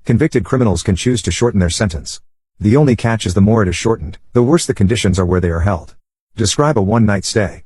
Convicted criminals can choose to shorten their sentence. The only catch is the more it is shortened, the worse the conditions are where they are held. Describe a one-night stay.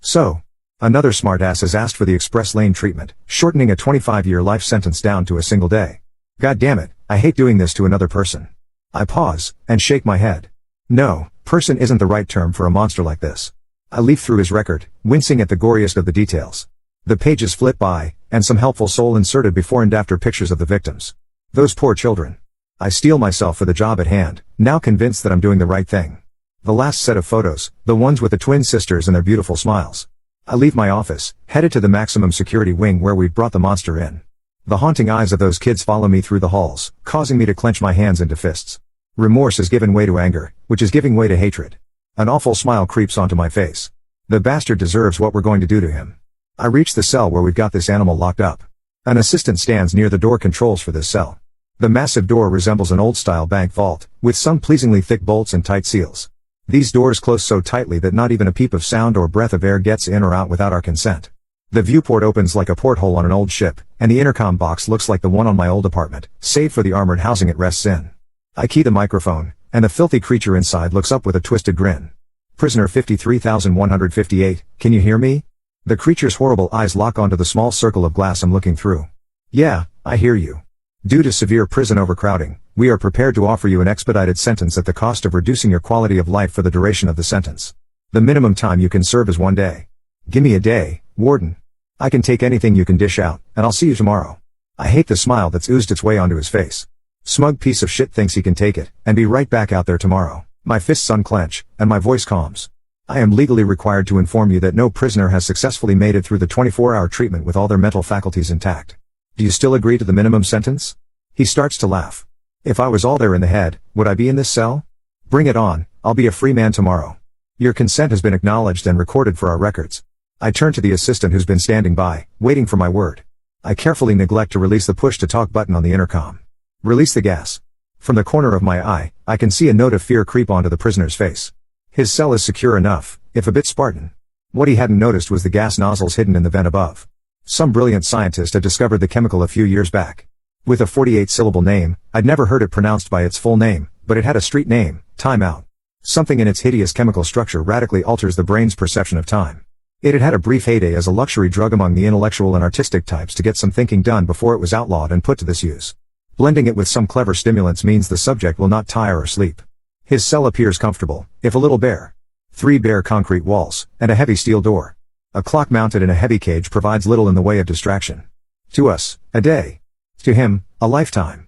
So, another smartass has asked for the express lane treatment, shortening a 25-year life sentence down to a single day. God damn it, I hate doing this to another person. I pause, and shake my head. No, person isn't the right term for a monster like this. I leaf through his record, wincing at the goriest of the details. The pages flip by, and some helpful soul inserted before and after pictures of the victims. Those poor children. I steel myself for the job at hand, now convinced that I'm doing the right thing. The last set of photos, the ones with the twin sisters and their beautiful smiles. I leave my office, headed to the maximum security wing where we've brought the monster in. The haunting eyes of those kids follow me through the halls, causing me to clench my hands into fists. Remorse has given way to anger, which is giving way to hatred. An awful smile creeps onto my face. The bastard deserves what we're going to do to him. I reach the cell where we've got this animal locked up. An assistant stands near the door controls for this cell. The massive door resembles an old-style bank vault, with some pleasingly thick bolts and tight seals. These doors close so tightly that not even a peep of sound or breath of air gets in or out without our consent. The viewport opens like a porthole on an old ship, and the intercom box looks like the one on my old apartment, save for the armored housing it rests in. I key the microphone, and the filthy creature inside looks up with a twisted grin. Prisoner 53158, can you hear me? The creature's horrible eyes lock onto the small circle of glass I'm looking through. Yeah, I hear you. Due to severe prison overcrowding, we are prepared to offer you an expedited sentence at the cost of reducing your quality of life for the duration of the sentence. The minimum time you can serve is 1 day. Gimme a day, warden. I can take anything you can dish out, and I'll see you tomorrow. I hate the smile that's oozed its way onto his face. Smug piece of shit thinks he can take it, and be right back out there tomorrow. My fists unclench, and my voice calms. I am legally required to inform you that no prisoner has successfully made it through the 24-hour treatment with all their mental faculties intact. Do you still agree to the minimum sentence? He starts to laugh. If I was all there in the head, would I be in this cell? Bring it on, I'll be a free man tomorrow. Your consent has been acknowledged and recorded for our records. I turn to the assistant who's been standing by, waiting for my word. I carefully neglect to release the push-to-talk button on the intercom. Release the gas. From the corner of my eye, I can see a note of fear creep onto the prisoner's face. His cell is secure enough, if a bit Spartan. What he hadn't noticed was the gas nozzles hidden in the vent above. Some brilliant scientist had discovered the chemical a few years back. With a 48-syllable name, I'd never heard it pronounced by its full name, but it had a street name, Time Out. Something in its hideous chemical structure radically alters the brain's perception of time. It had had a brief heyday as a luxury drug among the intellectual and artistic types to get some thinking done before it was outlawed and put to this use. Blending it with some clever stimulants means the subject will not tire or sleep. His cell appears comfortable, if a little bare. 3 bare concrete walls, and a heavy steel door. A clock mounted in a heavy cage provides little in the way of distraction. To us, a day. To him, a lifetime.